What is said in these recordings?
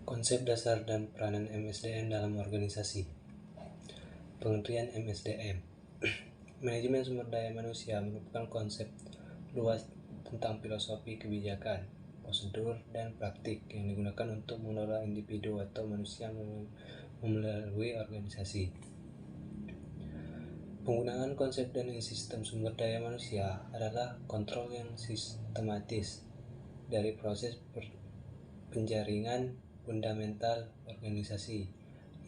Konsep dasar dan peranan MSDM dalam organisasi. Pengertian MSDM. Manajemen sumber daya manusia merupakan konsep luas tentang filosofi kebijakan, prosedur, dan praktik yang digunakan untuk mengelola individu atau manusia melalui organisasi. Penggunaan konsep dan sistem sumber daya manusia adalah kontrol yang sistematis dari proses penjaringan fundamental organisasi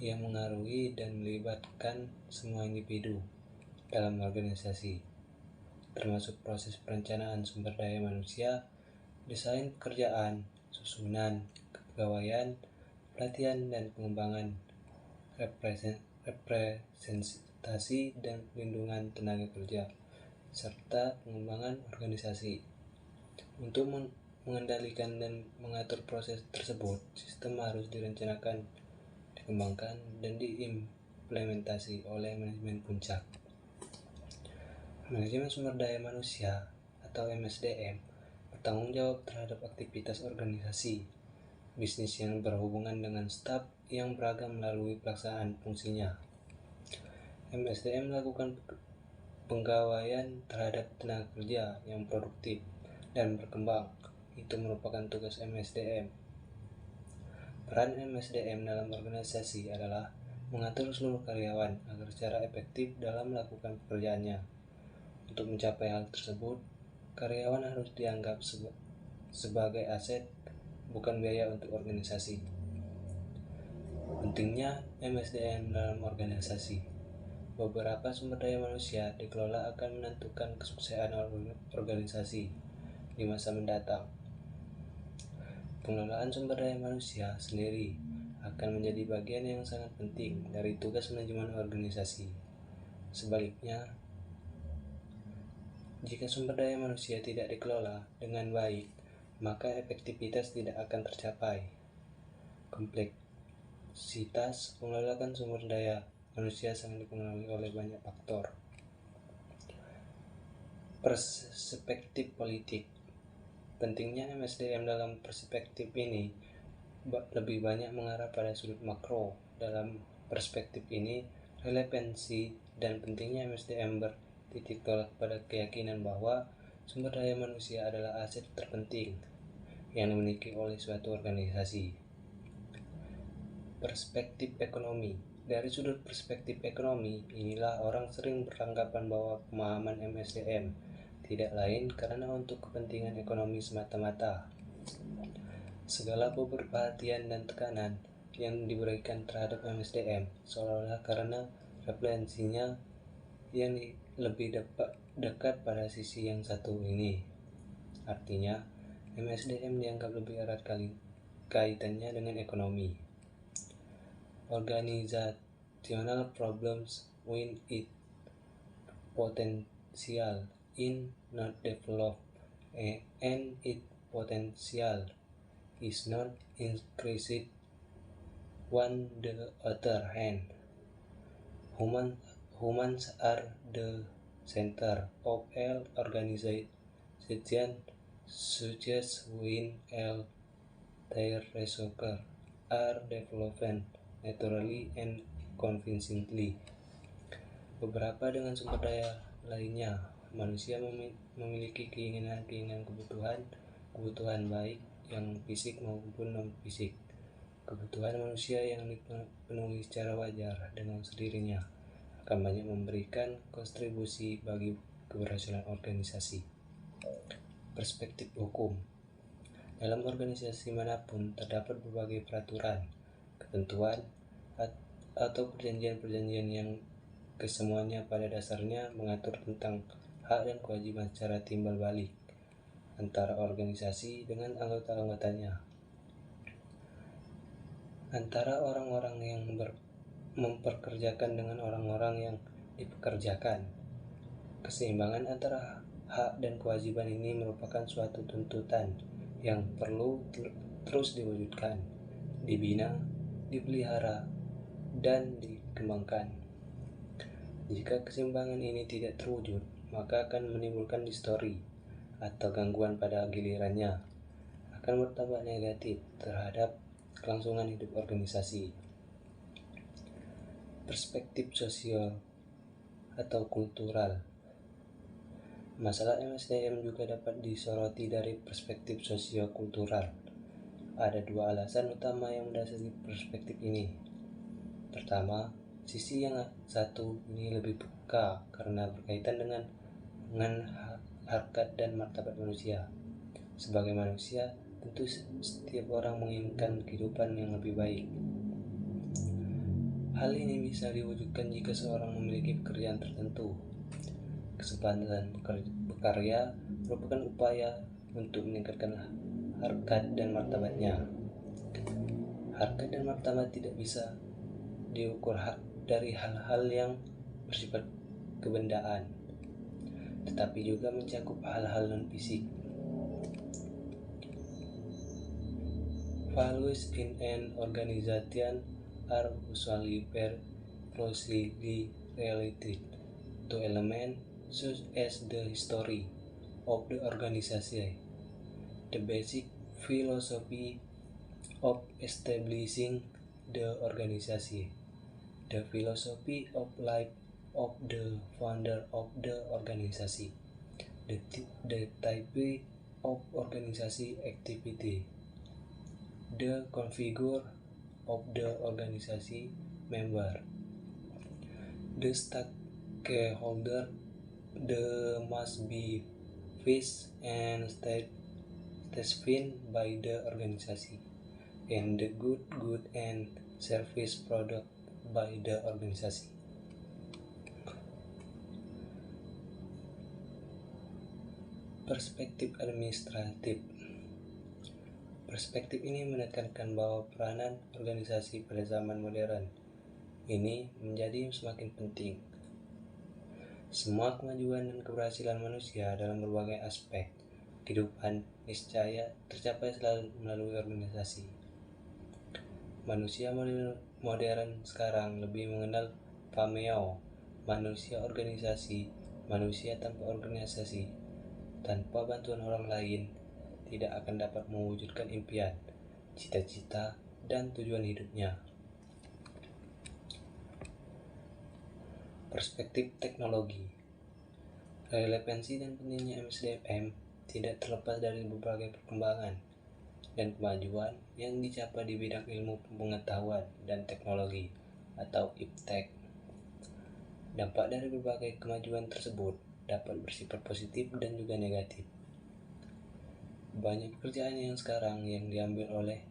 yang mengaruhi dan melibatkan semua individu dalam organisasi, termasuk proses perencanaan sumber daya manusia, desain pekerjaan, susunan, kepegawaian, pelatihan dan pengembangan, representasi dan pelindungan tenaga kerja, serta pengembangan organisasi. Untuk mengendalikan dan mengatur proses tersebut, sistem harus direncanakan, dikembangkan, dan diimplementasi oleh manajemen puncak. Manajemen sumber daya manusia atau MSDM bertanggung jawab terhadap aktivitas organisasi, bisnis yang berhubungan dengan staf yang beragam melalui pelaksanaan fungsinya. MSDM melakukan penggawaian terhadap tenaga kerja yang produktif dan berkembang. Itu merupakan tugas MSDM. Peran MSDM dalam organisasi adalah mengatur seluruh karyawan agar secara efektif dalam melakukan pekerjaannya. Untuk mencapai hal tersebut, karyawan harus dianggap sebagai aset, bukan biaya untuk organisasi. Pentingnya MSDM dalam organisasi. Beberapa sumber daya manusia dikelola akan menentukan kesuksesan organisasi di masa mendatang. Pengelolaan sumber daya manusia sendiri akan menjadi bagian yang sangat penting dari tugas manajemen organisasi. Sebaliknya, jika sumber daya manusia tidak dikelola dengan baik, maka efektivitas tidak akan tercapai. Kompleksitas pengelolaan sumber daya manusia sangat dipengaruhi oleh banyak faktor. Perspektif politik. Pentingnya MSDM dalam perspektif ini lebih banyak mengarah pada sudut makro. Dalam perspektif ini, relevansi dan pentingnya MSDM bertitik tolak pada keyakinan bahwa sumber daya manusia adalah aset terpenting yang dimiliki oleh suatu organisasi. Perspektif ekonomi. Dari sudut perspektif ekonomi, inilah orang sering beranggapan bahwa pemahaman MSDM tidak lain karena untuk kepentingan ekonomi semata-mata. Segala perhatian dan tekanan yang diberikan terhadap MSDM seolah-olah karena referensinya yang lebih dekat pada sisi yang satu ini. Artinya, MSDM dianggap lebih erat kaitannya dengan ekonomi. Organizational problems when its potential is not developed and its potential is not increased. On the other hand, humans are the center of all organizations, such as when all their resources are developed naturally and convincingly. Beberapa dengan sumber daya lainnya, manusia memiliki keinginan kebutuhan baik yang fisik maupun non-fisik. Kebutuhan manusia yang dipenuhi secara wajar dengan sendirinya akan banyak memberikan kontribusi bagi keberhasilan organisasi. Perspektif hukum. Dalam organisasi manapun terdapat berbagai peraturan, ketentuan, atau perjanjian-perjanjian yang kesemuanya pada dasarnya mengatur tentang hak dan kewajiban secara timbal balik antara organisasi dengan anggota-anggotanya, antara orang-orang yang mempekerjakan dengan orang-orang yang dipekerjakan. Keseimbangan antara hak dan kewajiban ini merupakan suatu tuntutan yang perlu terus diwujudkan, dibina, dipelihara, dan dikembangkan. Jika keseimbangan ini tidak terwujud, maka akan menimbulkan distori atau gangguan pada gilirannya, akan berdampak negatif terhadap kelangsungan hidup organisasi. Perspektif sosial atau kultural. Masalah MSDM juga dapat disoroti dari perspektif sosio-kultural. Ada dua alasan utama yang mendasari perspektif ini. Pertama, sisi yang satu ini lebih peka karena berkaitan dengan harkat dan martabat manusia. Sebagai manusia, tentu setiap orang menginginkan kehidupan yang lebih baik. Hal ini bisa diwujudkan jika seorang memiliki pekerjaan tertentu. Kesempatan berkarya merupakan upaya untuk meningkatkan harkat dan martabatnya. Harkat dan martabat tidak bisa diukur dari hal-hal yang bersifat kebendaan, tetapi juga mencakup hal-hal non-fisik. Values in an organization are usually very closely related to elements such as the history of the organization, the basic philosophy of establishing the organization, the philosophy of life of the founder of the organization, the type of organization activity, the configure of the organization member, the stakeholder, the must be faced and staffed by the organization, and the good and service product by the organization. Perspektif administratif. Perspektif ini menekankan bahwa peranan organisasi pada zaman modern ini menjadi semakin penting. Semua kemajuan dan keberhasilan manusia dalam berbagai aspek kehidupan niscaya tercapai selalu melalui organisasi. Manusia modern sekarang lebih mengenal Pameo, manusia organisasi, manusia tanpa organisasi. Tanpa bantuan orang lain, tidak akan dapat mewujudkan impian, cita-cita, dan tujuan hidupnya. Perspektif teknologi. Relevansi dan pentingnya MSDM tidak terlepas dari berbagai perkembangan dan kemajuan yang dicapai di bidang ilmu pengetahuan dan teknologi atau IPTEK. Dampak dari berbagai kemajuan tersebut dapat bersifat positif dan juga negatif. Banyak pekerjaan yang sekarang yang diambil oleh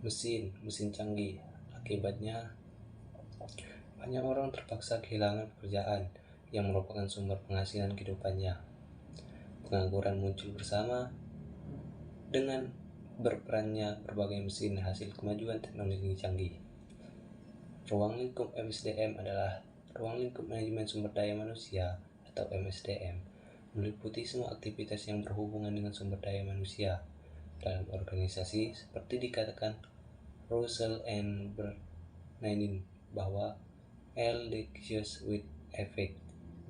mesin canggih. Akibatnya banyak orang terpaksa kehilangan pekerjaan yang merupakan sumber penghasilan kehidupannya. Pengangguran muncul bersama dengan berperannya berbagai mesin hasil kemajuan teknologi canggih. Ruang lingkup MSDM adalah ruang lingkup manajemen sumber daya manusia atau MSDM, meliputi semua aktivitas yang berhubungan dengan sumber daya manusia dalam organisasi seperti dikatakan Russell and Bernardin bahwa L deals with effect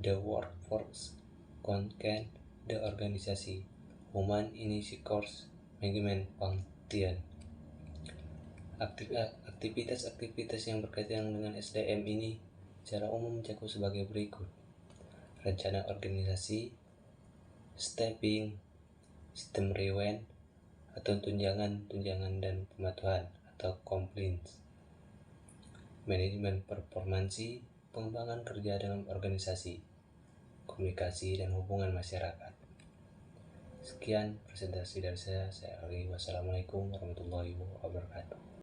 the workforce content the organisasi human initiatives management function. Aktivitas yang berkaitan dengan SDM ini secara umum mencakup sebagai berikut: rencana organisasi, staffing, sistem reward atau tunjangan dan pematuhan atau compliance, manajemen performansi, pengembangan kerja dalam organisasi, komunikasi dan hubungan masyarakat. Sekian presentasi dari saya Ali. Wassalamualaikum warahmatullahi wabarakatuh.